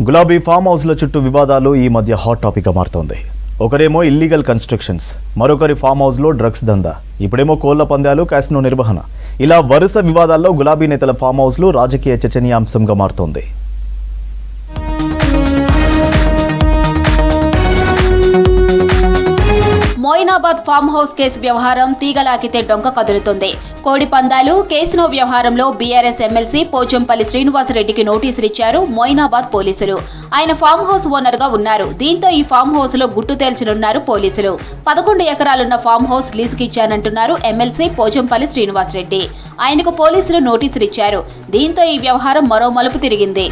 గులాబీ ఫామ్ హౌస్ల చుట్టూ వివాదాలు ఈ మధ్య హాట్ టాపిక్గా మారుతోంది. ఒకరేమో ఇల్లీగల్ కన్స్ట్రక్షన్స్, మరొకరి ఫామ్ హౌస్లో డ్రగ్స్ దందా, ఇప్పుడేమో కోళ్ల పందాలు, క్యాసినో నిర్వహణ. ఇలా వరుస వివాదాల్లో గులాబీ నేతల ఫామ్ హౌస్లు రాజకీయ చర్చనీయాంశంగా మారుతోంది. మోయినాబాద్ ఫామ్ హౌస్ కేసు వ్యవహారం తీగలాకితే డొంక కదులుతుంది. కోడి పందాలు, కేసినో వ్యవహారంలో బీఆర్ఎస్ ఎమ్మెల్సీ పోచంపల్లి శ్రీనివాసరెడ్డికి నోటీసులు ఇచ్చారు మోయినాబాద్ పోలీసులు. ఆయన ఫామ్ హౌస్ ఓనర్ గా ఉన్నారు. దీంతో ఈ ఫామ్ హౌస్ లో గుట్టు తేల్చనున్నారు పోలీసులు. 11 ఎకరాలున్న ఫామ్ హౌస్ లీజుకి ఇచ్చానంటున్నారు ఎమ్మెల్సీ పోచంపల్లి శ్రీనివాసరెడ్డి. ఆయనకు పోలీసులు నోటీసులు ఇచ్చారు. దీంతో ఈ వ్యవహారం మరో మలుపు తిరిగింది.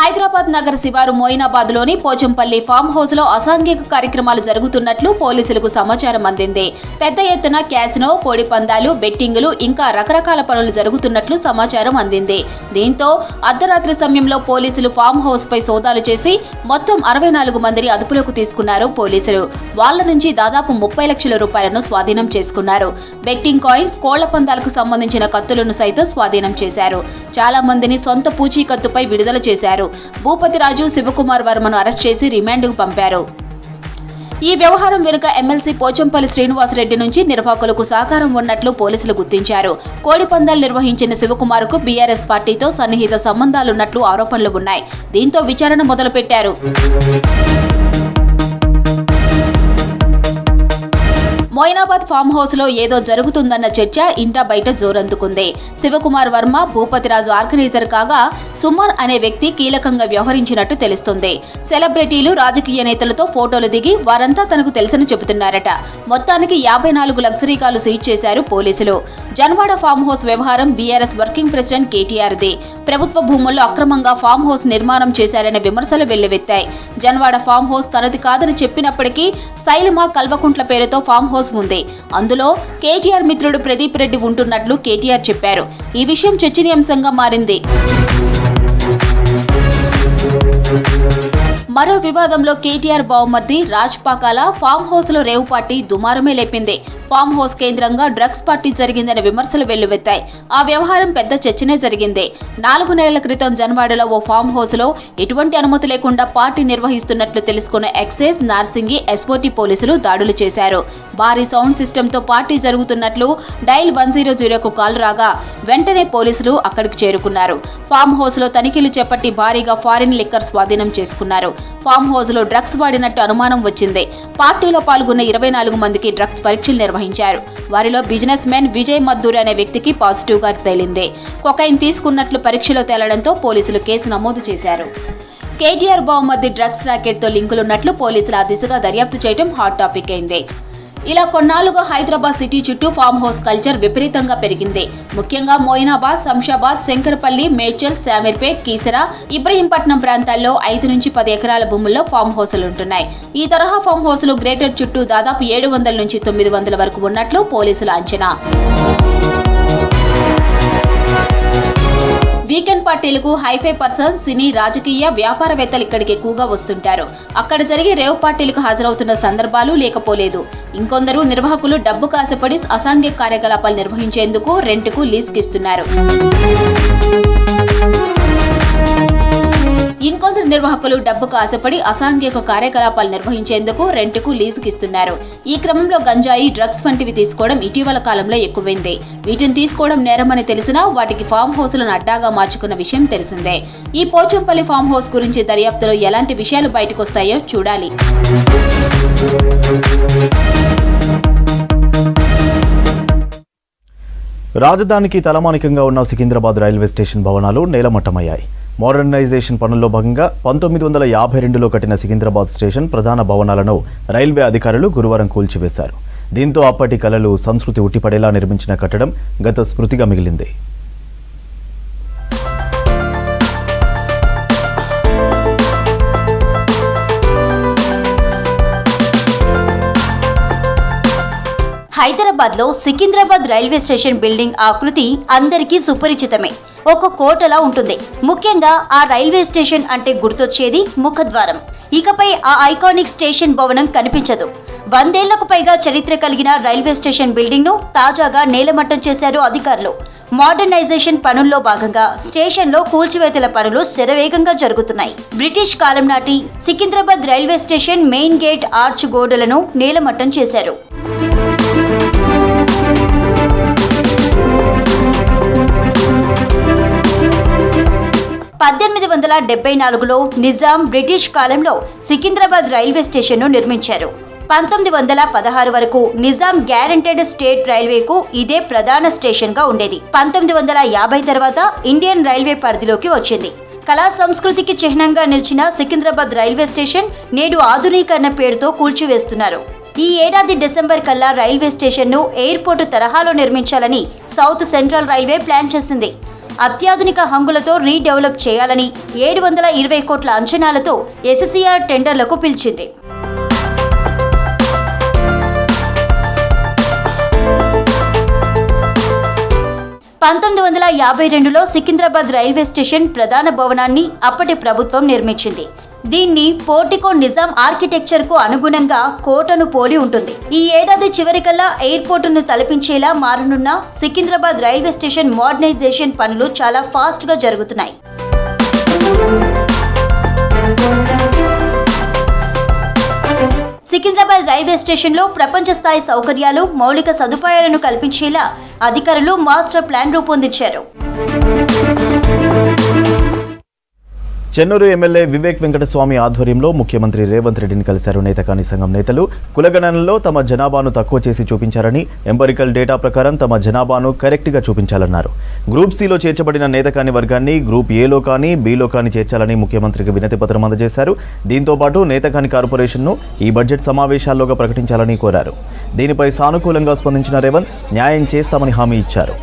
హైదరాబాద్ నగర శివారు మోయినాబాద్ లోని పోచంపల్లి ఫామ్ హౌస్ లో అసాంఘిక కార్యక్రమాలు జరుగుతున్నట్లు పోలీసులకు సమాచారం అందింది. పెద్ద ఎత్తున క్యాసినో, కోడి పందాలు, బెట్టింగులు ఇంకా రకరకాల పనులు జరుగుతున్నట్లు సమాచారం అందింది. దీంతో అర్ధరాత్రి సమయంలో పోలీసులు ఫామ్ హౌస్ పై సోదాలు చేసి మొత్తం 64 మందిని అదుపులోకి తీసుకున్నారు పోలీసులు. వాళ్ల నుంచి దాదాపు 30 లక్షల రూపాయలను స్వాధీనం చేసుకున్నారు. బెట్టింగ్ కాయిన్స్, కోళ్ల పందాలకు సంబంధించిన కత్తులను సైతం స్వాధీనం చేశారు. చాలా మందిని సొంత పూచీకత్తుపై విడుదల చేశారు. భూపతిరాజు, శివకుమార్ వర్మను అరెస్ట్ చేసి రిమాండ్కు పంపారు. ఈ వ్యవహారం వెనుక ఎమ్మెల్సీ పోచంపల్లి శ్రీనివాసరెడ్డి నుంచి నిర్వాహకులకు సహకారం ఉన్నట్లు పోలీసులు గుర్తించారు. కోడి పందాలు నిర్వహించిన శివకుమార్కు బీఆర్ఎస్ పార్టీతో సన్నిహిత సంబంధాలున్నట్లు ఆరోపణలు ఉన్నాయి. దీంతో విచారణ మొదలుపెట్టారు. మోయినాబాద్ ఫామ్ హౌస్ లో ఏదో జరుగుతుందన్న చర్చ ఇంటా బయట జోరందుకుంది. శివకుమార్ వర్మ భూపతిరాజు ఆర్గనైజర్ కాగా సుమర్ అనే వ్యక్తి కీలకంగా వ్యవహరించినట్టు తెలుస్తుంది. సెలబ్రిటీలు, రాజకీయ నేతలతో ఫోటోలు దిగి వారంతా తనకు తెలుసని చెబుతున్నారట. మొత్తానికి 54 లగ్జరీ కార్లు సీజ్ చేశారు పోలీసులు. జన్వాడ ఫామ్ హౌస్ వ్యవహారం బీఆర్ఎస్ వర్కింగ్ ప్రెసిడెంట్ కేటీఆర్ది. ప్రభుత్వ భూముల్లో అక్రమంగా ఫామ్ హౌస్ నిర్మాణం చేశారనే విమర్శలు వెల్లువెత్తాయి. జన్వాడ ఫామ్ హౌస్ తనది కాదని చెప్పినప్పటికీ శైలమ కల్వకుంట్ల పేరుతో ఫామ్ హౌస్ ఉంది. అందులో కేటీఆర్ మిత్రుడు ప్రదీప్ రెడ్డి ఉంటున్నట్లు కేటీఆర్ చెప్పారు. ఈ విషయం చర్చనీయాంశంగా మారింది. మరో వివాదంలో కేటీఆర్ బావమర్ది రాజ్ పాకాల ఫామ్ హౌస్ లో రేవు పార్టీ దుమారమే లేపింది. ఫామ్ హౌస్ కేంద్రంగా డ్రగ్స్ పార్టీ జరిగిందనే విమర్శలు వెల్లువెత్తాయి. ఆ వ్యవహారం పెద్ద చర్చనే జరిగింది. 4 నెలల క్రితం జన్వాడలో ఓ ఫామ్ హౌస్ లో ఎటువంటి అనుమతి లేకుండా పార్టీ నిర్వహిస్తున్నట్లు తెలుసుకున్న ఎక్సైజ్, నార్సింగి, ఎస్ఓటీ పోలీసులు దాడులు చేశారు. భారీ సౌండ్ సిస్టమ్ తో పార్టీ జరుగుతున్నట్లు డైల్ 100కు కాల్ రాగా వెంటనే పోలీసులు అక్కడికి చేరుకున్నారు. ఫామ్ హౌస్ లో తనిఖీలు చేపట్టి భారీగా ఫారిన్ లిక్కర్ స్వాధీనం చేసుకున్నారు. ఫామ్ హౌస్ లో డ్రగ్స్ వాడినట్టు అనుమానం వచ్చింది. పార్టీలో పాల్గొన్న 24 మందికి డ్రగ్స్ పరీక్షలు నిర్వహించారు. వారిలో బిజినెస్ మ్యాన్ విజయ్ మద్దూరి అనే వ్యక్తికి పాజిటివ్ గా తేలింది. కొకైన్ తీసుకున్నట్లు పరీక్షలో తేలడంతో పోలీసులు కేసు నమోదు చేశారు. కేటీఆర్ బావమర్ది డ్రగ్స్ ర్యాకెట్ తో లింకులున్నట్లు పోలీసులు ఆ దిశగా దర్యాప్తు చేయడం హాట్ టాపిక్ అయింది. ఇలా కొన్నాళ్లుగా హైదరాబాద్ సిటీ చుట్టూ ఫామ్ హౌస్ కల్చర్ విపరీతంగా పెరిగింది. ముఖ్యంగా మోయినాబాద్, శంషాబాద్, శంకరపల్లి, మేడ్చల్, శామీర్పేట్, కీసర, ఇబ్రహీంపట్నం ప్రాంతాల్లో 5 నుంచి 10 ఎకరాల భూముల్లో ఫామ్ హౌస్లు ఉంటున్నాయి. ఈ తరహా ఫామ్ హౌస్లు గ్రేటర్ చుట్టూ దాదాపు 700 నుంచి 900 వరకు ఉన్నట్లు పోలీసుల అంచనా. వీకెండ్ పార్టీలకు హైఫై పర్సన్స్, సినీ, రాజకీయ, వ్యాపారవేత్తలు ఇక్కడికి ఎక్కువగా వస్తుంటారు. అక్కడ జరిగే రేవ్ పార్టీలకు హాజరవుతున్న సందర్భాలు లేకపోలేదు. ఇంకొందరు నిర్వాహకులు డబ్బు కాసపడి అసాంఘిక కార్యకలాపాలు నిర్వహించేందుకు రెంట్కు లీజుకిస్తున్నారు. ఇంకొందరు నిర్వాహకులు డబ్బుకు ఆశపడి అసాంఘిక కార్యకలాపాలు నిర్వహించేందుకు రెంట్కు లీజుకిస్తున్నారు. ఈ క్రమంలో గంజాయి, డ్రగ్స్ వంటివి తీసుకోవడం ఇటీవల కాలంలో ఎక్కువైంది. వీటిని తీసుకోవడం నేరమని తెలిసినా వాటికి ఫామ్ హౌస్లను అడ్డాగా మార్చుకున్న విషయం తెలిసిందే. ఈ పోచంపల్లి ఫామ్ హౌస్ గురించి దర్యాప్తులో ఎలాంటి విషయాలు బయటకొస్తాయో చూడాలి. రాజధానికి తలమానికంగా ఉన్న సికింద్రాబాద్ రైల్వే స్టేషన్ భవనాలు నేలమట్టమయ్యాయి. మోడర్నైజేషన్ పనుల్లో భాగంగా 1952లో కట్టిన సికింద్రాబాద్ స్టేషన్ ప్రధాన భవనాలను రైల్వే అధికారులు గురువారం కూల్చివేశారు. దీంతో అప్పటి కళలు, సంస్కృతి ఉట్టిపడేలా నిర్మించిన కట్టడం గత స్మృతిగా మిగిలింది. హైదరాబాద్ లో సికింద్రాబాద్ రైల్వే స్టేషన్ బిల్డింగ్ ఆకృతి అందరికీ సుపరిచితమే. ఒక కోటలా ఉంటుంది. ముఖ్యంగా ఆ రైల్వే స్టేషన్ అంటే గుర్తొచ్చేది ముఖద్వారం. ఇకపై ఆ ఐకానిక్ స్టేషన్ భవనం కనిపించదు. 100 ఏళ్లకు పైగా చరిత్ర కలిగిన రైల్వే స్టేషన్ బిల్డింగ్ ను తాజాగా నేలమట్టం చేశారు అధికారులు. మోడర్నైజేషన్ పనుల్లో భాగంగా స్టేషన్లో కూల్చివేతల పనులు శరవేగంగా జరుగుతున్నాయి. బ్రిటిష్ కాలం నాటి Secunderabad railway station main gate arch గోడలను నేలమట్టం చేశారు. 1874లో నిజాం బ్రిటిష్ కాలంలో సికింద్రాబాద్ రైల్వే స్టేషన్ను నిర్మించారు. 1916 వరకు నిజాం గ్యారంటెడ్ స్టేట్ రైల్వేకు ఇదే ప్రధాన స్టేషన్గా ఉండేది. 1950 తర్వాత ఇండియన్ రైల్వే పరిధిలోకి వచ్చింది. కళా సంస్కృతికి చిహ్నంగా నిలిచిన సికింద్రాబాద్ రైల్వే స్టేషన్ నేడు ఆధునీకరణ పేరుతో కూల్చివేస్తున్నారు. ఈ ఏడాది డిసెంబర్ కల్లా రైల్వే స్టేషన్ను ఎయిర్పోర్టు తరహాలో నిర్మించాలని సౌత్ సెంట్రల్ రైల్వే ప్లాన్ చేసింది. అత్యాధునిక హంగులతో రీడెవలప్ చేయాలని 720 కోట్ల అంచనాలతో ఎస్సీఆర్ టెండర్లకు పిలిచింది. లో సికింద్రాబాద్ రైల్వే స్టేషన్ ప్రధాన భవనాన్ని అప్పటి ప్రభుత్వం నిర్మించింది. దీన్ని పోర్టికో నిజాం ఆర్కిటెక్చర్ కు అనుగుణంగా కోటను పోలి ఉంటుంది. ఈ ఏడాది చివరికల్లా ఎయిర్పోర్టును తలపించేలా మారనున్న సికింద్రాబాద్ రైల్వే స్టేషన్ మోడర్నైజేషన్ పనులు చాలా ఫాస్ట్ గా జరుగుతున్నాయి. సికింద్రాబాద్ రైల్వే స్టేషన్లో ప్రపంచ స్థాయి సౌకర్యాలు, మౌలిక సదుపాయాలను కల్పించేలా అధికారులు మాస్టర్ ప్లాన్ రూపొందించారు. చెన్నూరు ఎమ్మెల్యే వివేక్ వెంకటస్వామి ఆధ్వర్యంలో ముఖ్యమంత్రి రేవంత్ రెడ్డిని కలిశారు. నేతకాని సంఘం నేతలు కులగణనలో తమ జనాభాను తక్కువ చేసి చూపించారని, ఎంపరికల్ డేటా ప్రకారం తమ జనాభాను కరెక్ట్గా చూపించాలన్నారు. గ్రూప్ సిలో చేర్చబడిన నేతకాని వర్గాన్ని గ్రూప్ ఏలో కానీ బిలో కానీ చేర్చాలని ముఖ్యమంత్రికి వినతి పత్రం అందజేశారు. దీంతో పాటు నేతకాని కార్పొరేషన్ను ఈ బడ్జెట్ సమావేశాల్లోగా ప్రకటించాలని కోరారు. దీనిపై సానుకూలంగా స్పందించిన రేవంత్ న్యాయం చేస్తామని హామీ ఇచ్చారు.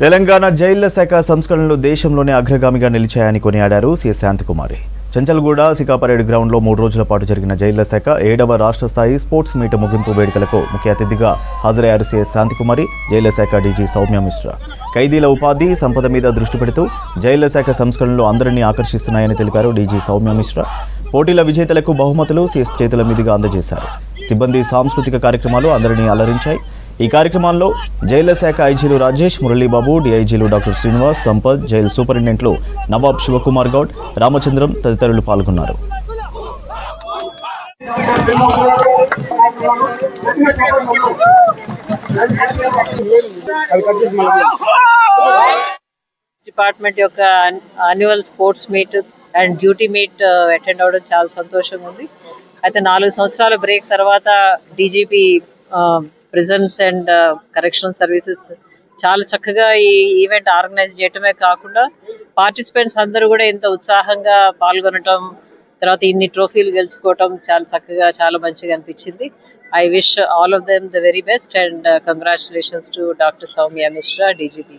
తెలంగాణ జైళ్ల శాఖ సంస్కరణలు దేశంలోనే అగ్రగామిగా నిలిచాయని కొనియాడారు సీఎస్ శాంతికుమారి. చంచల్గూడ సికాపరేడ్ గ్రౌండ్లో 3 రోజుల పాటు జరిగిన జైళ్ల శాఖ 7వ రాష్ట్ర స్థాయి స్పోర్ట్స్ మీట్ ముగింపు వేడుకలకు ముఖ్య అతిథిగా హాజరయ్యారు సీఎస్ శాంతికుమారి, జైళ్ల శాఖ డీజీ సౌమ్య మిశ్రా. ఖైదీల ఉపాధి, సంపద మీద దృష్టి పెడుతూ జైళ్ల శాఖ సంస్కరణలు అందరినీ ఆకర్షిస్తున్నాయని తెలిపారు డీజీ సౌమ్య మిశ్రా. పోటీల విజేతలకు బహుమతులు సీఎస్ చేతుల మీదుగా అందజేశారు. సిబ్బంది సాంస్కృతిక కార్యక్రమాలు అందరినీ అలరించాయి. ఈ కార్యక్రమాల్లో జైళ్ల శాఖ ఐజీలు రాజేష్, మురళీబాబు, డీఐజీలు డాక్టర్ శ్రీనివాస్, సంపత్, జైలు సూపరింటెండెంట్లు నవాబ్ శివకుమార్ గౌడ్, రామచంద్రం తదితరులు పాల్గొన్నారు. డిపార్ట్మెంట్ యొక్క annual sports meet and duty meet attend అవ్వడం చాలా సంతోషంగా ఉంది. అయితే 4 సంవత్సరాల బ్రేక్ తర్వాత DGP prisons and correctional services చాలా చక్కగా ఈ ఈవెంట్ ఆర్గనైజ్ చేయటమే కాకుండా పార్టిసిపెంట్స్ అందరూ కూడా ఇంత ఉత్సాహంగా పాల్గొనటం, తర్వాత ఇన్ని ట్రోఫీలు గెలుచుకోవటం చాలా చక్కగా, చాలా మంచిగా అనిపించింది. I wish all of them the very best and congratulations to doctor Soumya Mishra, DGP.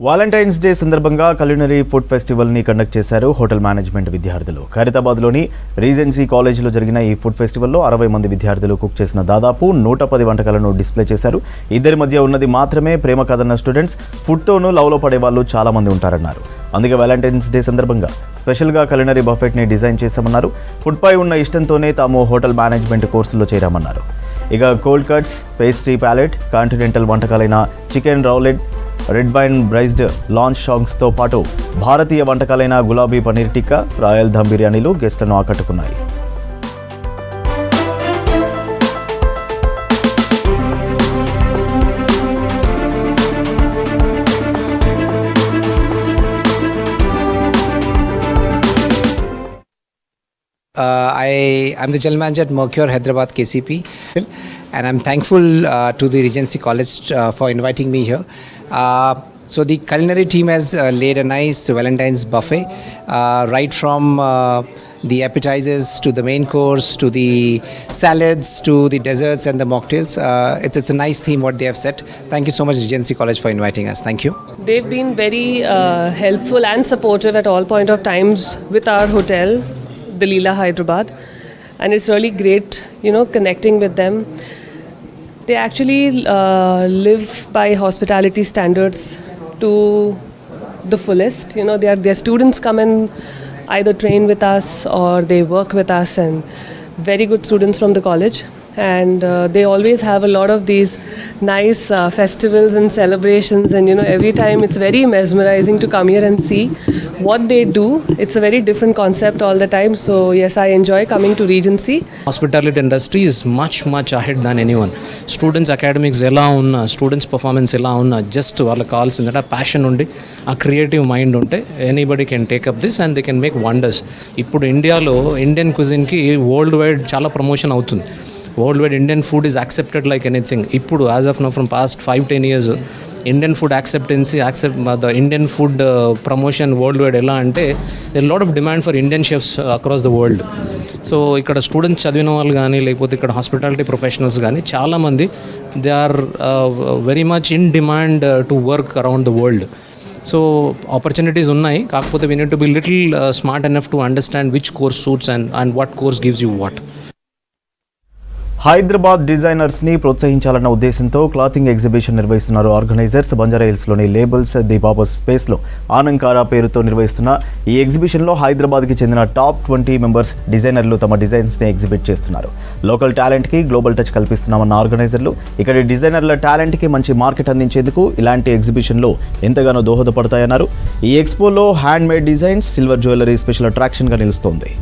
Valentine's day సందర్భంగా కులినరీ ఫుడ్ ఫెస్టివల్ని కండక్ట్ చేశారు హోటల్ మేనేజ్మెంట్ విద్యార్థులు. ఖైరతాబాద్లోని రీజెన్సీ కాలేజీలో జరిగిన ఈ ఫుడ్ ఫెస్టివల్లో 60 మంది విద్యార్థులు కుక్ చేసిన దాదాపు 110 వంటకాలను డిస్ప్లే చేశారు. ఇద్దరి మధ్య ఉన్నది మాత్రమే ప్రేమ కాదన్న స్టూడెంట్స్ ఫుడ్తోనూ లవ్లో పడే వాళ్ళు చాలామంది ఉంటారన్నారు. అందుకే వాలంటైన్స్ డే సందర్భంగా స్పెషల్గా కులినరీ బఫెట్ని డిజైన్ చేశామన్నారు. ఫుడ్పై ఉన్న ఇష్టంతోనే తాము హోటల్ మేనేజ్మెంట్ కోర్సులో చేరామన్నారు. ఇక cold cuts, pastry palette, continental వంటకాలైన chicken roulade, red wine braised lamb సాంగ్స్తో పాటు భారతీయ వంటకాలైన గులాబీ పనీర్ టిక్కా, రాయల్ ధమ్ బిర్యానీలు గెస్ట్లను ఆకట్టుకున్నాయి. I'm the general manager at Mercure Hyderabad KCP, and I'm thankful to the Regency College for inviting me here. So the culinary team has laid a nice Valentine's buffet, right from the appetizers to the main course to the salads to the desserts and the mocktails. It's a nice theme what they have set. Thank you so much Regency College for inviting us. Thank you. They've been very helpful and supportive at all point of times with our hotel, the Leela Hyderabad, and it's really great, connecting with them. They actually live by hospitality standards to the fullest. Their students come and either train with us or they work with us, and very good students from the college. And they always have a lot of these nice festivals and celebrations, and every time it's very mesmerizing to come here and see what they do. It's a very different concept all the time. So yes, I enjoy coming to Regency. Hospitality industry is much ahead than anyone. Students academics ఎలా ఉన్నా, students performance ఎలా ఉన్నా, just వాళ్ళకి కావాల్సిందంటే ఆ passion ఉండి ఆ creative mind ఉంటే anybody can take up this and they can make wonders. ఇప్పుడు ఇండియాలో ఇండియన్ క్విజిన్కి వరల్డ్ వైడ్ చాలా ప్రమోషన్ అవుతుంది. Worldwide Indian food is accepted like anything. ఇప్పుడు as of no from past 5-10 years Indian food the Indian food promotion worldwide ఎలా అంటే lot of demand for Indian chefs across the world. So ఇక్కడ students చదివిన వాళ్ళు కానీ లేకపోతే ఇక్కడ hospitality professionals కానీ చాలామంది they are very much in demand to work around the world. So opportunities ఉన్నాయి, కాకపోతే we need to be little smart enough to understand which course suits and what course gives you what. Hyderabad డిజైనర్స్ని ప్రోత్సహించాలన్న ఉద్దేశంతో clothing exhibition నిర్వహిస్తున్నారు organisers. బంజారాహిల్స్లోని labels the Baba స్పేస్లో ఆనంకారా పేరుతో నిర్వహిస్తున్న ఈ ఎగ్జిబిషన్లో హైదరాబాద్కి చెందిన టాప్ 20 మెంబర్స్ డిజైనర్లు తమ డిజైన్స్ని ఎగ్జిబిట్ చేస్తున్నారు. లోకల్ టాలెంట్కి గ్లోబల్ టచ్ కల్పిస్తున్నామన్న ఆర్గనైజర్లు ఇక్కడి డిజైనర్ల టాలెంట్కి మంచి మార్కెట్ అందించేందుకు ఇలాంటి ఎగ్జిబిషన్లో ఎంతగానో దోహదపడతాయన్నారు. ఈ ఎక్స్పోలో handmade designs, silver jewellery special అట్రాక్షన్గా నిలుస్తోంది.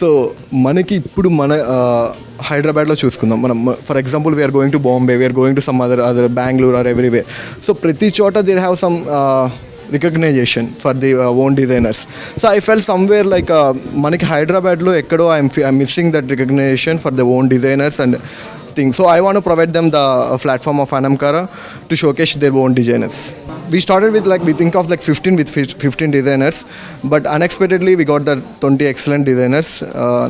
సో మనకి ఇప్పుడు మన హైదరాబాద్లో చూసుకుందాం మనం. For example we're going to Bombay, we're going to some other Bengaluru or everywhere. So ప్రతి చోట there have some recognition for the own designers. So I fell somewhere like మనకి హైదరాబాద్లో ఎక్కడో I'm missing that recognition for the own designers and thing. So I want to provide them the platform of Anamkara to showcase their own designers. We started with we think of 15 designers, but unexpectedly we got the 20 excellent designers.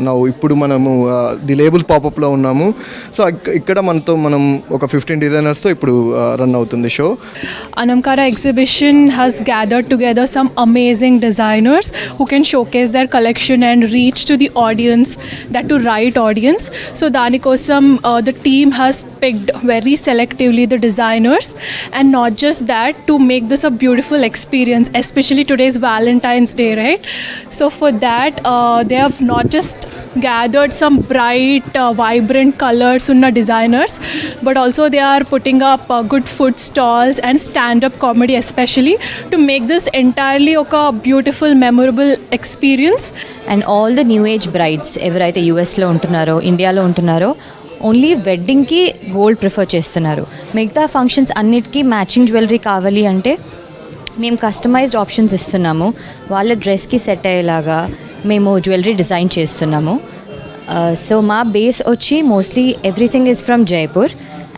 Now ఇప్పుడు మనము the label పాపప్లో ఉన్నాము. So ఇక్కడ మనం ఒక 15 డిజైనర్స్తో ఇప్పుడు run అవుతుంది show. Anamkara exhibition has gathered together some amazing designers who can showcase their collection and reach to the audience, that to right audience. So దానికోసం the team has picked very selectively the designers, and not just that, to make this a beautiful experience, especially today's Valentine's Day, right? So for that they have not just gathered some bright vibrant colors unna designers, but also they are putting up good food stalls and stand-up comedy especially, to make this entirely a beautiful memorable experience. And all the new age brides ఎవరైతే యూఎస్లో ఉంటున్నారో, ఇండియాలో ఉంటున్నారో, only వెడ్డింగ్కి gold prefer చేస్తున్నారు. మిగతా functions అన్నిటికీ matching jewellery కావాలి అంటే మేము కస్టమైజ్డ్ ఆప్షన్స్ ఇస్తున్నాము. వాళ్ళ డ్రెస్కి సెట్ అయ్యేలాగా మేము జ్యువెలరీ డిజైన్ చేస్తున్నాము. సో మా బేస్ వచ్చి mostly everything is from Jaipur,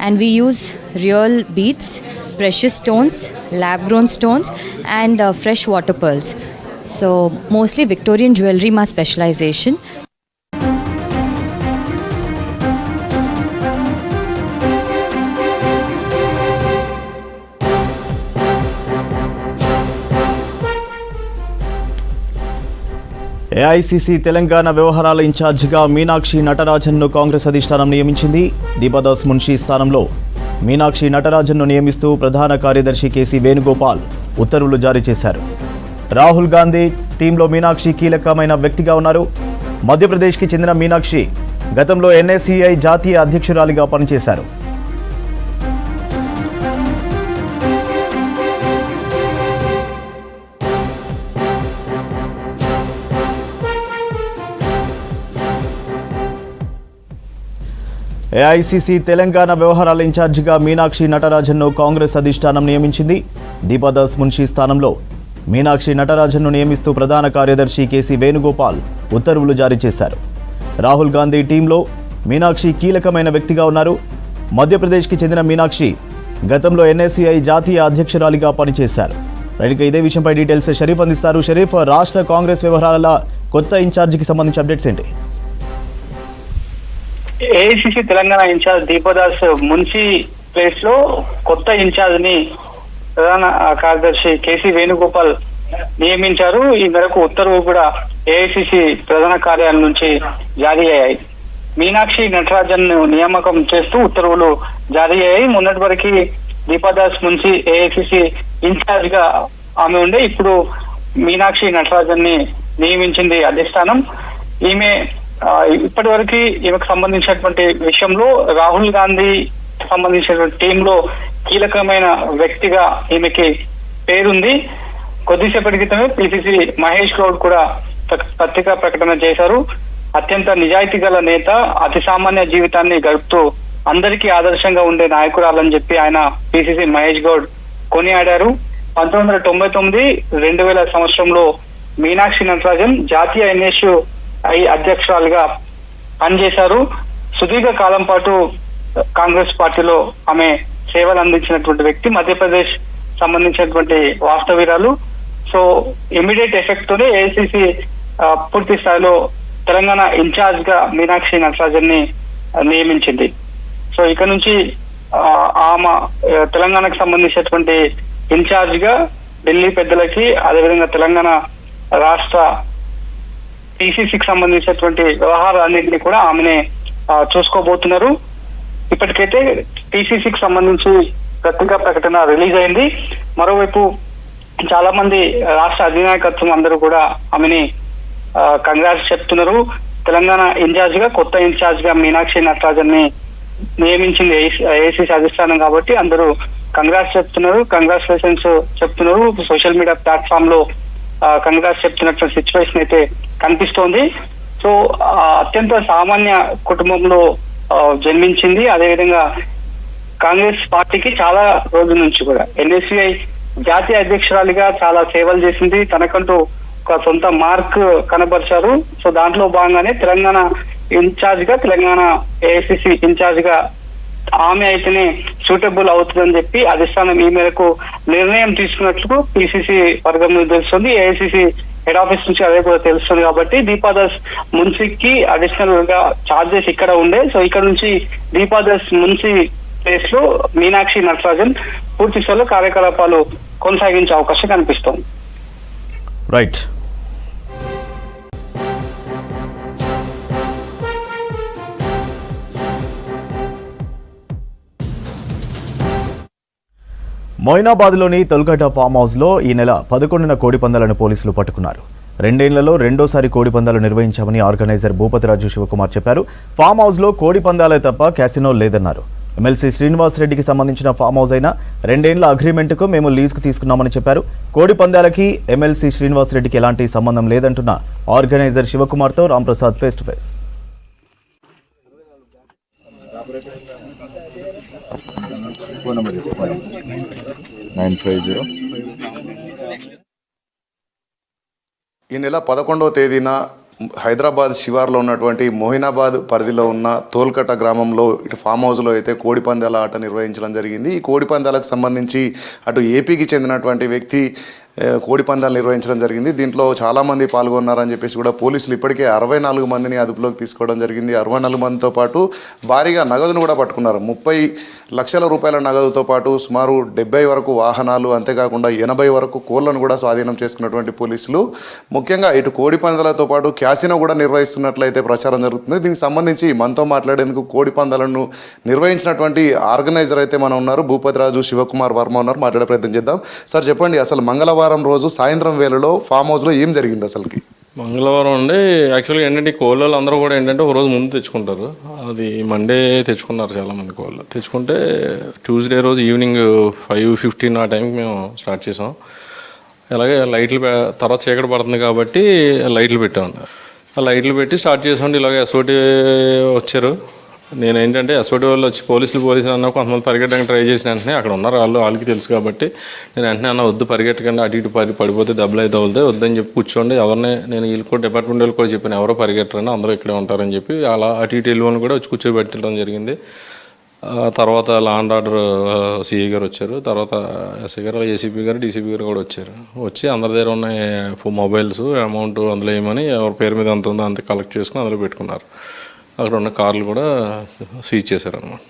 and we use real beads, precious stones, lab grown stones and fresh water pearls. So mostly Victorian jewellery మా స్పెషలైజేషన్. ఏఐసీసీ తెలంగాణ వ్యవహారాల ఇన్ఛార్జిగా మీనాక్షి నటరాజన్ను కాంగ్రెస్ అధిష్టానం నియమించింది. దీపదాస్ మున్షి స్థానంలో మీనాక్షి నటరాజన్ను నియమిస్తూ ప్రధాన కార్యదర్శి కేసీ వేణుగోపాల్ ఉత్తర్వులు జారీ చేశారు. రాహుల్ గాంధీ టీంలో మీనాక్షి కీలకమైన వ్యక్తిగా ఉన్నారు. మధ్యప్రదేశ్కి చెందిన మీనాక్షి గతంలో ఎన్ఎస్ఈఐ జాతీయ అధ్యక్షురాలిగా పనిచేశారు. ఏఐసీసీ తెలంగాణ వ్యవహారాల ఇన్ఛార్జిగా మీనాక్షి నటరాజన్ను కాంగ్రెస్ అధిష్టానం నియమించింది. దీపాదాస్ మున్షి స్థానంలో మీనాక్షి నటరాజన్ను నియమిస్తూ ప్రధాన కార్యదర్శి కేసీ వేణుగోపాల్ ఉత్తర్వులు జారీ చేశారు. రాహుల్ గాంధీ టీంలో మీనాక్షి కీలకమైన వ్యక్తిగా ఉన్నారు. మధ్యప్రదేశ్కి చెందిన మీనాక్షి గతంలో ఎన్ఎస్యుఐ జాతీయ అధ్యక్షురాలిగా పనిచేశారు. రైట్గా ఇదే విషయంపై డీటెయిల్స్ షరీఫ్ అందిస్తారు. షరీఫ్, రాష్ట్ర కాంగ్రెస్ వ్యవహారాల కొత్త ఇన్ఛార్జికి సంబంధించి అప్డేట్స్ ఏంటి? AICC Telangana incharge Deepa Das Munshi place లో కొత్త ఇన్ఛార్జ్ ని ప్రధాన కార్యదర్శి కేసీ వేణుగోపాల్ నియమించారు. ఈ మేరకు ఉత్తర్వులు కూడా ఏఐసిసి ప్రధాన కార్యాలయం నుంచి జారీ అయ్యాయి. మీనాక్షి నటరాజన్ నియామకం చేస్తూ ఉత్తర్వులు జారీ అయ్యాయి. మొన్నటి వరకు దీపదాస్ మున్షి ఏఐసిసి ఇన్ఛార్జ్ గా ఆమె ఉండే, ఇప్పుడు మీనాక్షి నటరాజన్ ని నియమించింది అధిష్టానం. ఈమె ఇప్పటి వరకు ఈమెకు సంబంధించినటువంటి విషయంలో రాహుల్ గాంధీ సంబంధించినటువంటి టీంలో కీలకమైన వ్యక్తిగా ఈమెకి పేరుంది. కొద్దిసేపటి క్రితమే పిసిసి మహేష్ గౌడ్ కూడా పత్రికా ప్రకటన చేశారు. అత్యంత నిజాయితీ గల నేత, అతి సామాన్య జీవితాన్ని గడుపుతూ అందరికీ ఆదర్శంగా ఉండే నాయకురాలని చెప్పి ఆయన పిసిసి మహేష్ గౌడ్ కొనియాడారు. 1999-2000 సంవత్సరంలో మీనాక్షి నటరాజన్ జాతీయ ఎన్ఎస్యుఐ అధ్యక్షురాలుగా పనిచేశారు. సుదీర్ఘ కాలం పాటు కాంగ్రెస్ పార్టీలో ఆమె సేవలు అందించినటువంటి వ్యక్తి, మధ్యప్రదేశ్ సంబంధించినటువంటి వాస్తవీరాలు. సో ఇమీడియట్ ఎఫెక్ట్ తోనే ఏఐసిసి పూర్తి స్థాయిలో తెలంగాణ ఇన్ఛార్జ్ గా మీనాక్షి నటరాజన్ ని నియమించింది. సో ఇక నుంచి ఆమె తెలంగాణకు సంబంధించినటువంటి ఇన్ఛార్జ్ గా ఢిల్లీ పెద్దలకి, అదేవిధంగా తెలంగాణ రాష్ట్ర పిసిసికి సంబంధించినటువంటి వ్యవహారాలన్నింటినీ కూడా ఆమెనే చూసుకోబోతున్నారు. ఇప్పటికైతే పిసిసికి సంబంధించి పత్రికా ప్రకటన రిలీజ్ అయింది. మరోవైపు చాలా మంది రాష్ట్ర అధినాయకత్వం అందరూ కూడా ఆమెని కంగ్రాట్స్ చెప్తున్నారు. తెలంగాణ ఇన్ఛార్జ్ గా, కొత్త ఇన్ఛార్జ్ గా మీనాక్షి నటరాజన్ ని నియమించింది ఏఐసిసి అధిష్టానం కాబట్టి అందరూ కంగ్రాట్స్ చెప్తున్నారు, కంగ్రాచులేషన్స్ చెప్తున్నారు. సోషల్ మీడియా ప్లాట్ఫామ్ లో కంగ్రాట్స్ చెప్తున్నటువంటి సిచ్యువేషన్ అయితే కనిపిస్తోంది. సో అత్యంత సామాన్య కుటుంబంలో జన్మించింది. అదేవిధంగా కాంగ్రెస్ పార్టీకి చాలా రోజుల నుంచి కూడా ఎన్ఎస్యుఐ జాతీయ అధ్యక్షురాలిగా చాలా సేవలు చేసింది. తనకంటూ ఒక సొంత మార్క్ కనబరిచారు. సో దాంట్లో భాగంగానే తెలంగాణ ఇన్ఛార్జ్ గా, తెలంగాణ ఏఐసిసి ఇన్ఛార్జ్ గా ఆమె అయితేనే సూటబుల్ అవుతుందని చెప్పి అధిష్టానం ఈ మేరకు నిర్ణయం తీసుకున్నట్లు పిసిసి వర్గం నుంచి తెలుస్తుంది. ఏఐసిసి హెడ్ ఆఫీస్ నుంచి అదే కూడా తెలుస్తుంది. కాబట్టి దీపాదాస్ మున్షికి అడిషనల్ గా చార్జెస్ ఇక్కడ ఉండే. సో ఇక్కడ నుంచి దీపాదాస్ మున్షి ప్లేస్ లో మీనాక్షి నటరాజన్ పూర్తి స్థాయిలో కార్యకలాపాలు కొనసాగించే అవకాశం కనిపిస్తోంది. రైట్. మొయినాబాద్లోని తొలకట ఫామ్ హౌస్లో ఈ నెల 11న కోడిపందాలను పోలీసులు పట్టుకున్నారు. 2 ఏళ్లలో రెండోసారి కోడిపందాలు నిర్వహించామని ఆర్గనైజర్ భూపతిరాజు శివకుమార్ చెప్పారు. ఫామ్ హౌస్లో కోడిపందాలే తప్ప క్యాసినో లేదన్నారు. ఎమ్మెల్సీ శ్రీనివాస్ రెడ్డికి సంబంధించిన ఫామ్ హౌస్ అయినా 2 ఏళ్ల అగ్రిమెంట్కు మేము లీజుకు తీసుకున్నామని చెప్పారు. కోడిపందాలకి ఎమ్మెల్సీ శ్రీనివాస్ రెడ్డికి ఎలాంటి సంబంధం లేదంటున్న ఆర్గనైజర్ శివకుమార్తో రాంప్రసాద్ ఫేస్ టు ఫేస్. ఈ నెల 11వ తేదీన హైదరాబాద్ శివార్లో ఉన్నటువంటి మొయినాబాద్ పరిధిలో ఉన్న తోల్కట గ్రామంలో ఇటు ఫామ్ హౌస్లో అయితే కోడిపందాల ఆట నిర్వహించడం జరిగింది. ఈ కోడిపందాలకు సంబంధించి అటు ఏపీకి చెందినటువంటి వ్యక్తి కోడిపందాలు నిర్వహించడం జరిగింది. దీంట్లో చాలామంది పాల్గొన్నారని చెప్పేసి కూడా పోలీసులు ఇప్పటికే 64 మందిని అదుపులోకి తీసుకోవడం జరిగింది. 64 మందితో పాటు భారీగా నగదును కూడా పట్టుకున్నారు. 30 లక్షల రూపాయల నగదుతో పాటు సుమారు 70 వరకు వాహనాలు, అంతేకాకుండా 80 వరకు కోళ్లను కూడా స్వాధీనం చేసుకున్నటువంటి పోలీసులు ముఖ్యంగా ఇటు కోడిపందాలతో పాటు క్యాసినో కూడా నిర్వహిస్తున్నట్లయితే ప్రచారం జరుగుతుంది. దీనికి సంబంధించి మనతో మాట్లాడేందుకు కోడిపందాలను నిర్వహించినటువంటి ఆర్గనైజర్ అయితే మనం ఉన్నారు, భూపతిరాజు శివకుమార్ వర్మ ఉన్నారు. మాట్లాడే ప్రయత్నం చేద్దాం. సార్ చెప్పండి, అసలు మంగళవారం రోజు సాయంత్రం వేళలో ఫామ్ హౌస్లో ఏం జరిగింది అసలుకి? మంగళవారం అండి. యాక్చువల్గా ఏంటంటే కోళ్ళు అందరూ కూడా ఏంటంటే ఒక రోజు ముందు తెచ్చుకుంటారు. అది మండే తెచ్చుకున్నారు చాలామంది కోళ్ళు. తెచ్చుకుంటే ట్యూస్డే రోజు ఈవినింగ్ 5:15 ఆ టైంకి మేము స్టార్ట్ చేసాం. అలాగే లైట్లు తర్వాత చీకటి పడుతుంది కాబట్టి లైట్లు పెట్టాము. ఆ లైట్లు పెట్టి స్టార్ట్ చేసాం. ఇలాగే ఎస్ఓటి వచ్చారు. నేనేంటంటే ఎస్ఓటి వాళ్ళు వచ్చి పోలీసులు అన్న కొంతమంది పరిగెట్టడానికి ట్రై చేసిన వెంటనే అక్కడ ఉన్నారు వాళ్ళకి తెలుసు కాబట్టి నేను వెంటనే అన్న వద్దు పరిగెట్టకండి, అటు ఇటు పడిపోతే దెబ్బలు అయితే అవుతాయి, వద్దని చెప్పి కూర్చోండి. ఎవరిని నేను వీళ్ళు కూడా డిపార్ట్మెంట్ వాళ్ళు కూడా చెప్పాను, ఎవరో పరిగెట్టరని, అందరూ ఇక్కడే ఉంటారని చెప్పి అలా అటు ఇటు వెళ్ళి కూడా వచ్చి కూర్చోబెట్టడం జరిగింది. తర్వాత లా అండ్ ఆర్డర్ సిఐ గారు వచ్చారు, తర్వాత ఎస్ఐ గారు, ఏసీపీ గారు, డీసీపీ గారు కూడా వచ్చారు. వచ్చి అందరి దగ్గర ఉన్న మొబైల్స్ అమౌంట్ అందులో ఏమని ఎవరి పేరు మీద ఎంత ఉందో అంత కలెక్ట్ చేసుకుని అందులో పెట్టుకున్నారు. అక్కడ ఉన్న కార్లు కూడా సీజ్ చేశారు అన్నమాట.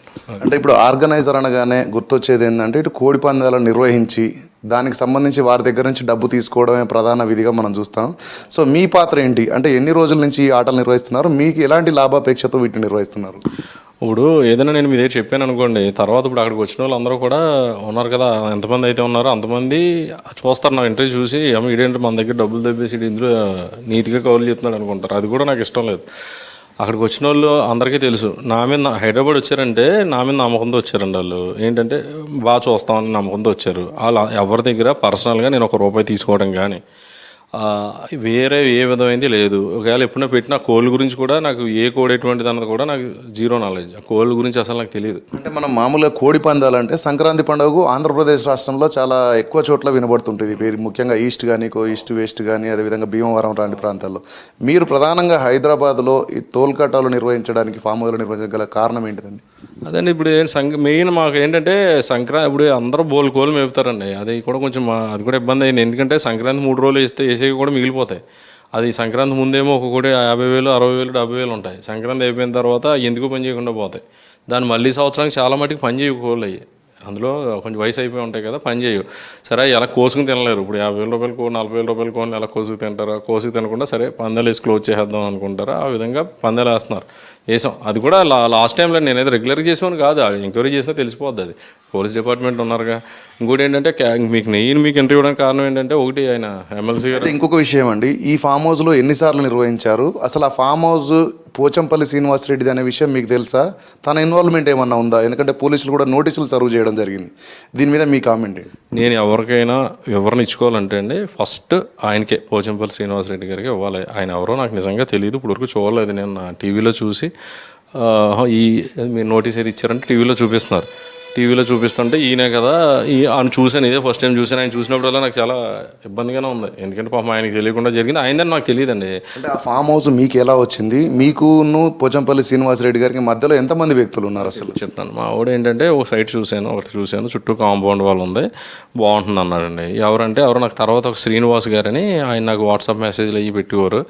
అంటే ఇప్పుడు ఆర్గనైజర్ అనగానే గుర్తొచ్చేది ఏంటంటే ఇటు కోడి పందాలను నిర్వహించి దానికి సంబంధించి వారి దగ్గర నుంచి డబ్బు తీసుకోవడమే ప్రధాన విధిగా మనం చూస్తాం. సో మీ పాత్ర ఏంటి, అంటే ఎన్ని రోజుల నుంచి ఈ ఆటలు నిర్వహిస్తున్నారు, మీకు ఎలాంటి లాభాపేక్షతో వీటిని నిర్వహిస్తున్నారు? ఇప్పుడు ఏదైనా నేను మీ దగ్గర చెప్పాను అనుకోండి, తర్వాత ఇప్పుడు అక్కడికి వచ్చిన వాళ్ళు అందరూ కూడా ఉన్నారు కదా, ఎంతమంది అయితే ఉన్నారో అంతమంది చూస్తారు నా ఇంటర్వ్యూ చూసి, ఇదేంటి మన దగ్గర డబ్బులు దెబ్బేసి ఇందులో నీతిగా కౌలు చెప్తున్నాడు అనుకుంటారు. అది కూడా నాకు ఇష్టం లేదు. అక్కడికి వచ్చిన వాళ్ళు అందరికీ తెలుసు, నా మీద హైదరాబాద్ వచ్చారంటే నా మీద నమ్మకంతో వచ్చారండి. వాళ్ళు ఏంటంటే బాగా చూస్తామని నమ్మకంతో వచ్చారు. వాళ్ళు ఎవరి దగ్గర పర్సనల్గా నేను ₹1 తీసుకోవడం కానీ వేరే ఏ విధమైంది లేదు. ఒకవేళ ఎప్పుడైనా పెట్టిన కోళ్ళ గురించి కూడా నాకు ఏ కోడి ఎటువంటిది అన్నది కూడా నాకు జీరో నాలెడ్జ్. ఆ కోళ్ళ గురించి అసలు నాకు తెలియదు. అంటే మనం మామూలుగా కోడి పందాలంటే సంక్రాంతి పండుగకు ఆంధ్రప్రదేశ్ రాష్ట్రంలో చాలా ఎక్కువ చోట్ల వినబడుతుంటుంది, ముఖ్యంగా ఈస్ట్ కానీ ఈస్ట్ వెస్ట్ కానీ అదేవిధంగా భీమవరం లాంటి ప్రాంతాల్లో. మీరు ప్రధానంగా హైదరాబాద్లో ఈ తోల్కటాలు నిర్వహించడానికి, ఫామ్ హౌస్లు నిర్వహించగల కారణం ఏంటిదండి? అదండి ఇప్పుడు మెయిన్ మాకు ఏంటంటే సంక్రాంతి ఇప్పుడు అందరూ కోళ్ళు మేపుతారండి. అది కూడా కొంచెం అది కూడా ఇబ్బంది అయింది. ఎందుకంటే సంక్రాంతి 3 రోజులు వేసేవి కూడా మిగిలిపోతాయి. అది సంక్రాంతి ముందేమో ఒక కోడి 50,000, 60,000, 70,000 ఉంటాయి. సంక్రాంతి అయిపోయిన తర్వాత ఎందుకు పని చేయకుండా పోతాయి. దాన్ని మళ్ళీ సంవత్సరానికి చాలా మటుకు పని చేయవు కోళ్ళు అయ్యి. అందులో కొంచెం వయసు అయిపోయి ఉంటాయి కదా, పని చేయవు. సరే ఎలా కోసుకుని తినలేరు. ఇప్పుడు ₹50,000 కోడి, ₹40,000 కోడిని ఎలా కోసుకు తింటారా? కోసుకు తినకుండా సరే పందాలు వేసి క్లోజ్ చేసేద్దాం అనుకుంటారా? ఆ విధంగా పందాలు వేస్తున్నారు. వేసాం. అది కూడా లాస్ట్ టైంలో నేనైతే రెగ్యులర్గా చేసామని కాదు, ఎంక్వైరీ చేసినా తెలిసిపోద్ది. అది పోలీస్ డిపార్ట్మెంట్ ఉన్నారుగా. ఇంకోటి ఏంటంటే మీకు ఇంటర్వ్యూ ఇవ్వడానికి కారణం ఏంటంటే ఒకటి ఆయన ఎమ్మెల్సీ గారు. ఇంకొక విషయం అండి, ఈ ఫామ్ హౌస్లో ఎన్నిసార్లు నిర్వహించారు? అసలు ఆ ఫామ్ హౌస్ పోచంపల్లి శ్రీనివాసరెడ్డిది అనే విషయం మీకు తెలుసా? తన ఇన్వాల్వ్మెంట్ ఏమన్నా ఉందా? ఎందుకంటే పోలీసులు కూడా నోటీసులు సర్వ్ చేయడం జరిగింది. దీని మీద మీ కామెంట్ ఏంటి? నేను ఎవరికైనా వివరణ ఇచ్చుకోవాలంటే అండి ఫస్ట్ ఆయనకే, పోచంపల్లి శ్రీనివాసరెడ్డి గారికి ఇవ్వాలి. ఆయన ఎవరో నాకు నిజంగా తెలియదు, ఇప్పటివరకు చూడలేదు. నేను నా టీవీలో చూసి మీరు నోటీస్ ఏది ఇచ్చారంటే టీవీలో చూపిస్తున్నారు. టీవీలో చూపిస్తుంటే ఈయనే కదా, ఆయన చూశాను, ఇదే ఫస్ట్ టైం చూశాను. ఆయన చూసినప్పుడల్లా నాకు చాలా ఇబ్బందిగానే ఉంది. ఎందుకంటే పాపం ఆయనకి తెలియకుండా జరిగింది, ఆయనదని నాకు తెలియదండి. అంటే ఆ ఫామ్ హౌస్ మీకు ఎలా వచ్చింది? మీకును పోచంపల్లి శ్రీనివాసరెడ్డి గారికి మధ్యలో ఎంతమంది వ్యక్తులు ఉన్నారు అసలు? చెప్తాను. మా ఆవిడ ఏంటంటే ఒక సైట్ ఒకటి చూశాను, చుట్టూ కాంపౌండ్ వాళ్ళు ఉంది, బాగుంటుంది అన్నాడండి. ఎవరు నాకు తర్వాత ఒక శ్రీనివాస్ గారని ఆయన నాకు వాట్సాప్ మెసేజ్లు అయ్యి పెట్టేవారు.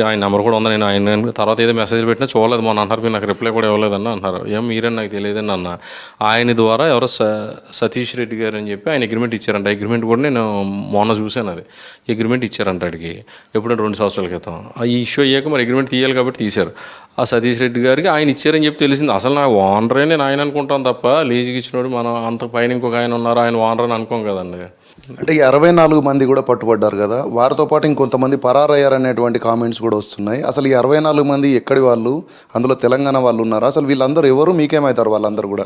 ఆయన నెంబర్ కూడా ఉంది. నేను ఆయన తర్వాత ఏదో మెసేజ్ పెట్టినా చూడలేదు. మొన్న అంటారు మీరు నాకు రిప్లై కూడా ఇవ్వలేదన్న అంటున్నారు. మీరని నాకు తెలియదని అన్న. ఆయన ద్వారా ఎవరో సతీష్ రెడ్డి గారు అని చెప్పి ఆయన అగ్రిమెంట్ ఇచ్చారంట. అగ్రిమెంట్ కూడా నేను మొన్న చూశాను. అది అగ్రిమెంట్ ఇచ్చారంట అడిగి ఎప్పుడైనా 2 సంవత్సరాల క్రితం. ఈ ఇష్యూ అయ్యాక మరి అగ్రిమెంట్ తీయాలి కాబట్టి తీశారు. ఆ సతీష్ రెడ్డి గారికి ఆయన ఇచ్చారని చెప్పి తెలిసింది. అసలు నాకు ఓనరే నేను ఆయన అనుకుంటాను తప్ప లీజుకి ఇచ్చినోడు మనం అంత పైన ఇంకొక ఆయన ఉన్నారు, ఆయన ఓనర్ అని అనుకోం కదండి. అంటే ఈ 64 మంది కూడా పట్టుబడ్డారు కదా, వారితో పాటు ఇంకొంతమంది పరారయ్యారనేటువంటి కామెంట్స్ కూడా వస్తున్నాయి. అసలు ఈ 64 మంది ఎక్కడి వాళ్ళు? అందులో తెలంగాణ వాళ్ళు ఉన్నారా? అసలు వీళ్ళందరూ ఎవరు? మీకేమవుతారు వాళ్ళందరూ కూడా?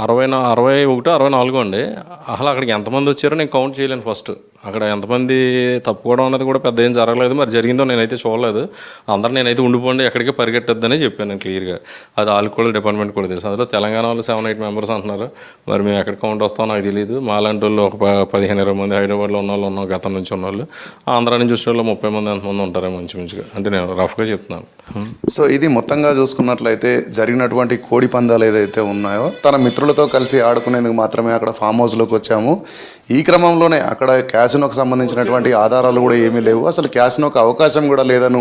61, 64 అండి. అసలు అక్కడికి ఎంతమంది వచ్చారో నేను కౌంట్ చేయలేను. ఫస్ట్ అక్కడ ఎంతమంది తప్పుకోవడం అనేది కూడా పెద్ద ఏం జరగలేదు. మరి జరిగిందో నేనైతే చూడలేదు. అందరూ నేనైతే ఉండిపోండి, ఎక్కడికి పరిగెట్టొద్దని చెప్పాను నేను క్లియర్గా. అది వాళ్ళకి కూడా డిపార్ట్మెంట్ కూడా తెలుసు. అందులో తెలంగాణ వాళ్ళు 7-8 మెంబర్స్ అంటున్నారు. మరి మేము ఎక్కడ కౌంట్ వస్తామో నాకు తెలియదు. మాలాంటి వాళ్ళు ఒక 15-20 మంది హైదరాబాద్లో ఉన్న వాళ్ళు ఉన్నాం, గతం నుంచి ఉన్న వాళ్ళు. ఆంధ్ర నుంచి వచ్చిన వాళ్ళు 30 మంది ఎంతమంది ఉంటారేమో మంచిగా. అంటే నేను రఫ్గా చెప్తున్నాను. సో ఇది మొత్తంగా చూసుకున్నట్లయితే జరిగినటువంటి కోడి పందాలు ఏదైతే ఉన్నాయో తన మిత్రులతో కలిసి ఆడుకునేందుకు మాత్రమే అక్కడ ఫామ్ హౌస్లోకి వచ్చాము. ఈ క్రమంలోనే అక్కడ క్యాసినోకి సంబంధించినటువంటి ఆధారాలు కూడా ఏమీ లేవు. అసలు క్యాసినోకి అవకాశం కూడా లేదని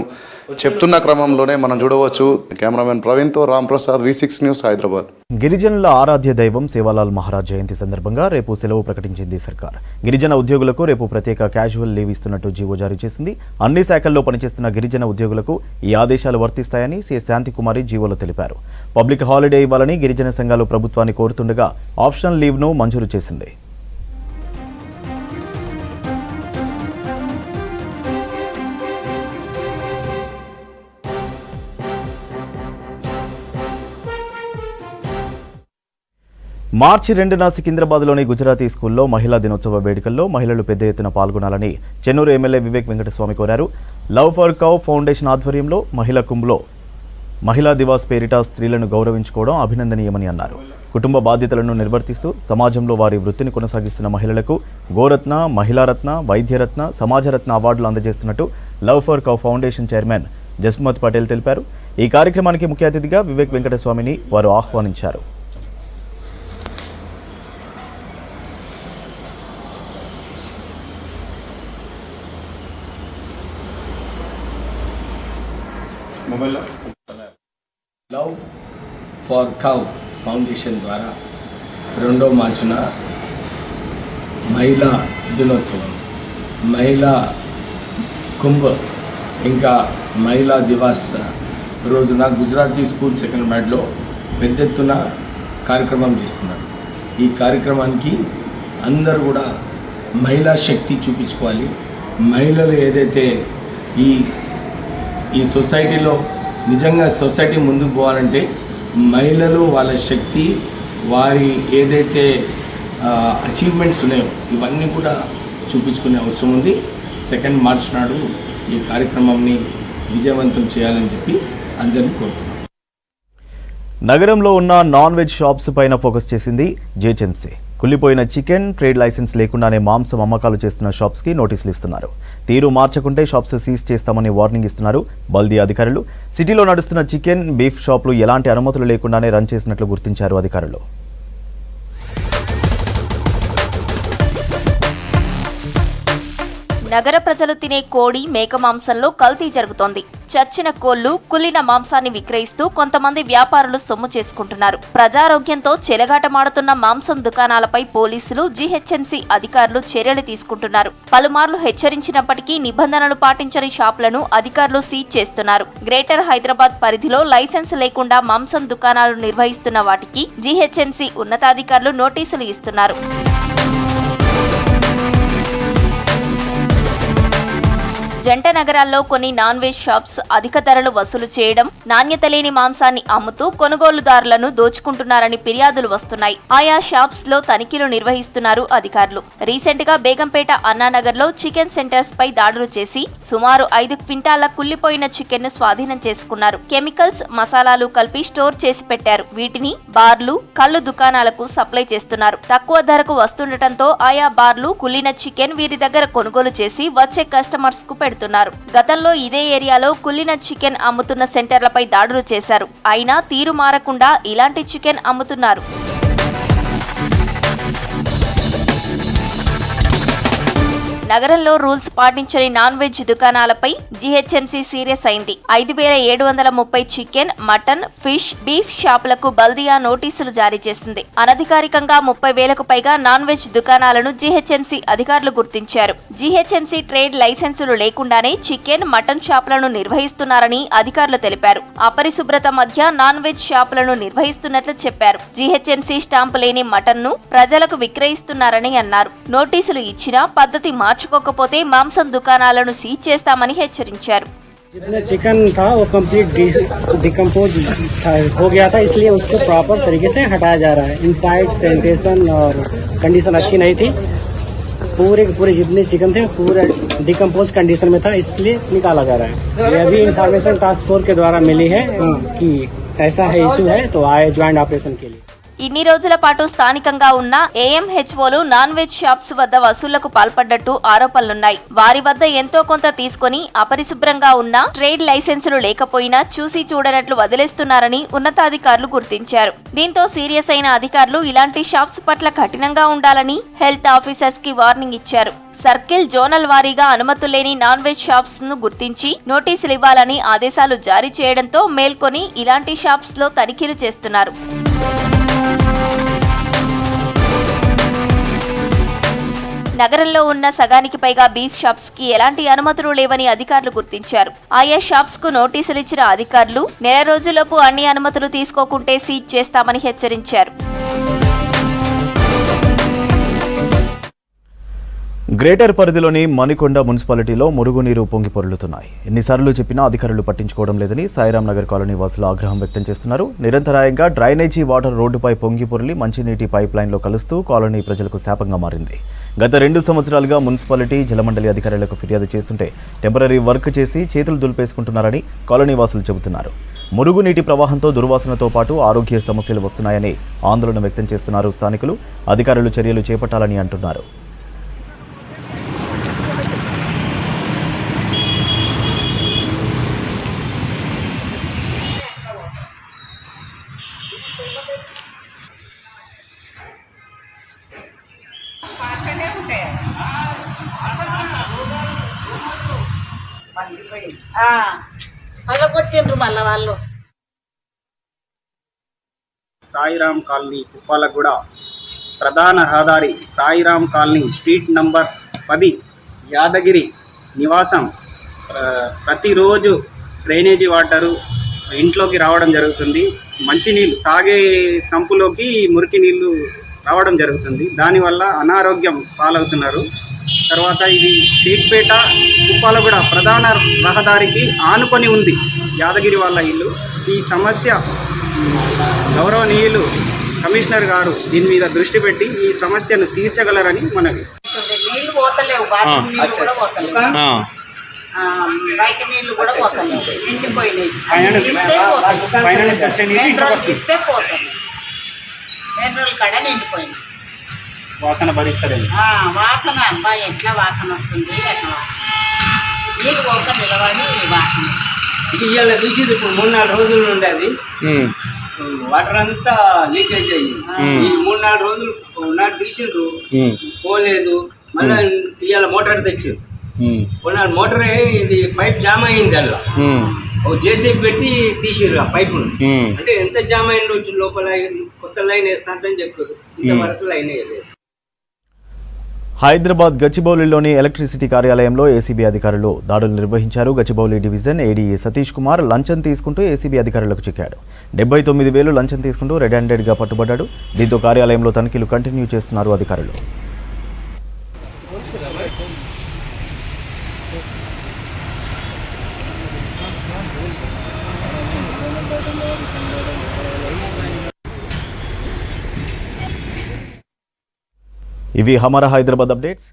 చెప్తున్న క్రమంలోనే మనం చూడవచ్చు. కెమెరామెన్ ప్రవీణ్తో రాంప్రసాద్, V6 న్యూస్, హైదరాబాద్. గిరిజనుల ఆరాధ్య దైవం సేవాలాల్ మహారాజ్ జయంతి సందర్భంగా రేపు సెలవు ప్రకటించింది సర్కార్. గిరిజన ఉద్యోగులకు రేపు ప్రత్యేక క్యాజువల్ లీవ్ ఇస్తున్నట్టు జీవో జారీ చేసింది. అన్ని శాఖల్లో పనిచేస్తున్న గిరిజన ఉద్యోగులకు ఈ ఆదేశాలు వర్తిస్తాయని సి శాంతికుమారి జీవోలో తెలిపారు. పబ్లిక్ హాలిడే ఇవ్వాలని గిరిజన సంఘాలు ప్రభుత్వాన్ని కోరుతుండగా ఆప్షనల్ లీవ్ను మంజూరు చేసింది. మార్చి 2న సికింద్రాబాద్లోని గుజరాతీ స్కూల్లో మహిళా దినోత్సవ వేడుకల్లో మహిళలు పెద్ద ఎత్తున పాల్గొనాలని చెన్నూరు ఎమ్మెల్యే వివేక్ వెంకటస్వామి కోరారు. లవ్ ఫర్ కౌ ఫౌండేషన్ ఆధ్వర్యంలో మహిళా కుంభ్లో మహిళా దివాస్ పేరిట స్త్రీలను గౌరవించుకోవడం అభినందనీయమని అన్నారు. కుటుంబ బాధ్యతలను నిర్వర్తిస్తూ సమాజంలో వారి వృత్తిని కొనసాగిస్తున్న మహిళలకు గోరత్న, మహిళారత్న, వైద్యరత్న, సమాజరత్న అవార్డులు అందజేస్తున్నట్టు love for cow foundation chairman Jasmat Patel తెలిపారు. ఈ కార్యక్రమానికి ముఖ్య అతిథిగా వివేక్ వెంకటస్వామిని వారు ఆహ్వానించారు. లవ్ ఫర్ కౌ ఫౌండేషన్ ద్వారా 2వ మార్చిన మహిళా దినోత్సవం, మహిళా కుంభ్ ఇంకా మహిళా దివాస్ రోజున గుజరాతీ స్కూల్ సెకండ్రాబాద్లో పెద్ద ఎత్తున కార్యక్రమం చేస్తున్నారు. ఈ కార్యక్రమానికి అందరూ కూడా మహిళా శక్తి చూపించుకోవాలి. మహిళలు ఏదైతే ఈ సొసైటీలో నిజంగా సొసైటీ ముందుకు పోవాలంటే మహిళలు వాళ్ళ శక్తి, వారి ఏదైతే అచీవ్మెంట్స్ ఉన్నాయో ఇవన్నీ కూడా చూపించుకునే అవసరం ఉంది. 2 మార్చి నాడు ఈ కార్యక్రమాన్ని విజయవంతం చేయాలని చెప్పి అందరినీ కోరుతున్నాం. నగరంలో ఉన్న నాన్ వెజ్ షాప్స్ పైన ఫోకస్ చేసింది జిహెచ్ఎంసీ. కుళ్ళిపోయిన చికెన్, ట్రేడ్ లైసెన్స్ లేకుండానే మాంసం అమ్మకాలు చేస్తున్న షాప్స్కి నోటీసులు ఇస్తున్నారు. తీరు మార్చకుంటే షాప్స్ సీజ్ చేస్తామని వార్నింగ్ ఇస్తున్నారు బల్దీ అధికారులు. సిటీలో నడుస్తున్న చికెన్, బీఫ్ షాపులు ఎలాంటి అనుమతులు లేకుండానే రన్ చేసినట్లు గుర్తించారు అధికారులు. నగర ప్రజలు తినే కోడి, మేక మాంసంలో కల్తీ జరుగుతోంది. చచ్చిన కోళ్లు, కుళ్ళిన మాంసాన్ని విక్రయిస్తూ కొంతమంది వ్యాపారులు సొమ్ము చేసుకుంటున్నారు. ప్రజారోగ్యంతో చెలగాటమాడుతున్న మాంసం దుకాణాలపై పోలీసులు, జీహెచ్ఎంసీ అధికారులు చర్యలు తీసుకుంటున్నారు. పలుమార్లు హెచ్చరించినప్పటికీ నిబంధనలు పాటించని షాపులను అధికారులు సీజ్ చేస్తున్నారు. గ్రేటర్ హైదరాబాద్ పరిధిలో లైసెన్స్ లేకుండా మాంసం దుకాణాలు నిర్వహిస్తున్న వాటికి జీహెచ్ఎంసీ ఉన్నతాధికారులు నోటీసులు ఇస్తున్నారు. జంట నగరాల్లో కొన్ని నాన్ వెజ్ షాప్స్ అధిక ధరలు వసూలు చేయడం, నాణ్యత లేని మాంసాన్ని అమ్ముతూ కొనుగోలుదారులను దోచుకుంటున్నారని ఫిర్యాదులు వస్తున్నాయి. ఆయా షాప్స్ లో తనిఖీలు నిర్వహిస్తున్నారు అధికారులు. రీసెంట్ గా బేగంపేట అన్నానగర్ లో చికెన్ సెంటర్స్ పై దాడులు చేసి సుమారు 5 క్వింటాల కుళ్లిపోయిన చికెన్ ను స్వాధీనం చేసుకున్నారు. కెమికల్స్, మసాలాలు కలిపి స్టోర్ చేసి పెట్టారు. వీటిని బార్లు, కళ్ళు దుకాణాలకు సప్లై చేస్తున్నారు. తక్కువ ధరకు వస్తుండటంతో ఆయా బార్లు కుళ్ళిన చికెన్ వీరి దగ్గర కొనుగోలు చేసి వచ్చే కస్టమర్స్ కు పెడుతున్నారు. గతంలో ఇదే ఏరియాలో కుళ్ళిన చికెన్ అమ్ముతున్న సెంటర్లపై దాడులు చేశారు. అయినా తీరు మారకుండా ఇలాంటి చికెన్ అమ్ముతున్నారు. నగరంలో రూల్స్ పాటించని నాన్ వెజ్ దుకాణాలపై జీహెచ్ఎంసీ సీరియస్ అయింది. 5730 చికెన్, మటన్, ఫిష్, బీఫ్ షాపులకు బల్దియా నోటీసులు జారీ చేసింది. అనధికారికంగా 30,000కు పైగా నాన్ వెజ్ దుకాణాలను జీహెచ్ఎంసీ అధికారులు గుర్తించారు. జీహెచ్ఎంసీ ట్రేడ్ లైసెన్సులు లేకుండానే చికెన్, మటన్ షాపులను నిర్వహిస్తున్నారని అధికారులు తెలిపారు. అపరిశుభ్రత మధ్య నాన్ వెజ్ షాపులను నిర్వహిస్తున్నట్లు చెప్పారు. జీహెచ్ఎంసీ స్టాంపు లేని మటన్ ను ప్రజలకు విక్రయిస్తున్నారని అన్నారు. నోటీసులు ఇచ్చినా పద్ధతి మార్చుకోకపోతే మాంసం దుకాణాలను సీజ్ చేస్తామని హెచ్చరించారు. जितना चिकन था वो कंप्लीट डिकम्पोज हो गया था, इसलिए उसको प्रॉपर तरीके से हटाया जा रहा है. इनसाइड सैनिटेशन और कंडीशन अच्छी नहीं थी. पूरे जितने चिकन थे पूरे डिकम्पोज कंडीशन में था, इसलिए निकाला जा रहा है. ये अभी इंफॉर्मेशन टास्क फोर्स के द्वारा मिली है कि ऐसा है इशू है, तो आए ज्वाइंट ऑपरेशन के लिए. ఇన్ని రోజుల పాటు స్థానికంగా ఉన్న ఏఎంహెచ్ఓలు నాన్ వెజ్ షాప్స్ వద్ద వసూళ్లకు పాల్పడ్డట్టు ఆరోపణలున్నాయి. వారి వద్ద ఎంతో కొంత తీసుకుని అపరిశుభ్రంగా ఉన్న ట్రేడ్ లైసెన్సులు లేకపోయినా చూసి చూడనట్లు వదిలేస్తున్నారని ఉన్నతాధికారులు గుర్తించారు. దీంతో సీరియస్ అయిన అధికారులు ఇలాంటి షాప్స్ పట్ల కఠినంగా ఉండాలని హెల్త్ ఆఫీసర్స్ కి వార్నింగ్ ఇచ్చారు. సర్కిల్, జోనల్ వారీగా అనుమతులు లేని నాన్ వెజ్ షాప్స్ ను గుర్తించి నోటీసులు ఇవ్వాలని ఆదేశాలు జారీ చేయడంతో మేల్కొని ఇలాంటి షాప్స్ లో తనిఖీలు చేస్తున్నారు. నగరంలో ఉన్న సగానికి పైగా బీఫ్ షాప్స్ కి ఎలాంటి అనుమతులు లేవని అధికారులు గుర్తించారు. ఆయా షాప్స్ కు నోటీసులు ఇచ్చిన అధికారులు నెల రోజులలోపు అన్ని అనుమతులు తీసుకోకుంటే సీజ్ చేస్తామని హెచ్చరించారు. గ్రేటర్ పరిధిలోని మణికొండ మున్సిపాలిటీలో మురుగునీరు పొంగి పొర్లుతున్నాయి. ఎన్నిసార్లు చెప్పినా అధికారులు పట్టించుకోవడం లేదని సాయిరాం నగర్ కాలనీ వాసులు ఆగ్రహం వ్యక్తం చేస్తున్నారు. నిరంతరాయంగా డ్రైనేజీ వాటర్ రోడ్డుపై పొంగి పొర్లి మంచినీటి పైప్ లైన్లో కలుస్తూ కాలనీ ప్రజలకు శాపంగా మారింది. గత 2 సంవత్సరాలుగా మున్సిపాలిటీ జలమండలి అధికారులకు ఫిర్యాదు చేస్తుంటే టెంపరరీ వర్క్ చేసి చేతులు దులిపేసుకుంటున్నారని కాలనీ వాసులు చెబుతున్నారు. మురుగునీటి ప్రవాహంతో దుర్వాసనతో పాటు ఆరోగ్య సమస్యలు వస్తున్నాయని ఆందోళన వ్యక్తం చేస్తున్నారు స్థానికులు. అధికారులు చర్యలు చేపట్టాలని అంటున్నారు. మళ్ళా వాళ్ళు సాయిరాం కాలనీ ఉప్పాలగూడ ప్రధాన రహదారి Sairam colony street number 10 Yadagiri నివాసం ప్రతిరోజు డ్రైనేజీ వాటరు ఇంట్లోకి రావడం జరుగుతుంది. మంచినీళ్ళు తాగే సంపులోకి మురికి నీళ్ళు రావడం జరుగుతుంది. దానివల్ల అనారోగ్యం పాలవుతున్నారు. తర్వాత ఇది షేక్పేట ఉప్పాలగూడ ప్రధాన రహదారికి ఆనుకొని ఉంది యాదగిరి వాళ్ళ ఇల్లు. ఈ సమస్య గౌరవనీయులు కమిషనర్ గారు దీని మీద దృష్టి పెట్టి ఈ సమస్యను తీర్చగలరని మనవి. నీళ్లు పోతలేవు, బాత్రూమ్ నీళ్లు కూడా పోతలేవు, బయట నీళ్లు కూడా పోతలేవు, నిండిపోయినాయి. మెయిన్ రోడ్ తీస్తే పోతుంది, మెయిన్ రోడ్ కాడ నిండిపోయినాయి. వాసన భరిస్తుంది. వాసన అబ్బాయి ఎట్లా వాసన వస్తుంది, ఎట్లా వాసన నీళ్ళు పోక నిలబడి వాసన వస్తుంది. ఇవాళ తీసిరు, ఇప్పుడు 3-4 రోజులు ఉండేది వాటర్ అంతా లీకేజ్ అయ్యింది. 3-4 రోజులు నాకు తీసిండ్రు, పోలేదు. మళ్ళీ ఇవాళ మోటార్ తెచ్చారు. మోటారే ఇది పైప్ జామ్ అయింది. అలా జేసీబీ పెట్టి తీసిర్రు ఆ పైపును. అంటే ఎంత జామ్ అయిన రోజు లోపల కొత్త లైన్ వేస్తాంటని చెప్పారు. ఇంతవరకు లైన్ వేయలేదు. హైదరాబాద్ గచ్చిబౌలిలోని ఎలక్ట్రిసిటీ కార్యాలయంలో ఏసీబీ అధికారులు దాడులు నిర్వహించారు. గచ్చిబౌలి డివిజన్ ఏడీఏ సతీష్ కుమార్ లంచం తీసుకుంటూ ఏసీబీ అధికారులకు చిక్కాడు. 79,000 లంచం తీసుకుంటూ రెడ్ హ్యాండెడ్గా పట్టుబడ్డాడు. దీంతో కార్యాలయంలో తనిఖీలు కంటిన్యూ చేస్తున్నారు అధికారులు. ఇవి హమారా హైదరాబాద్ అప్డేట్స్.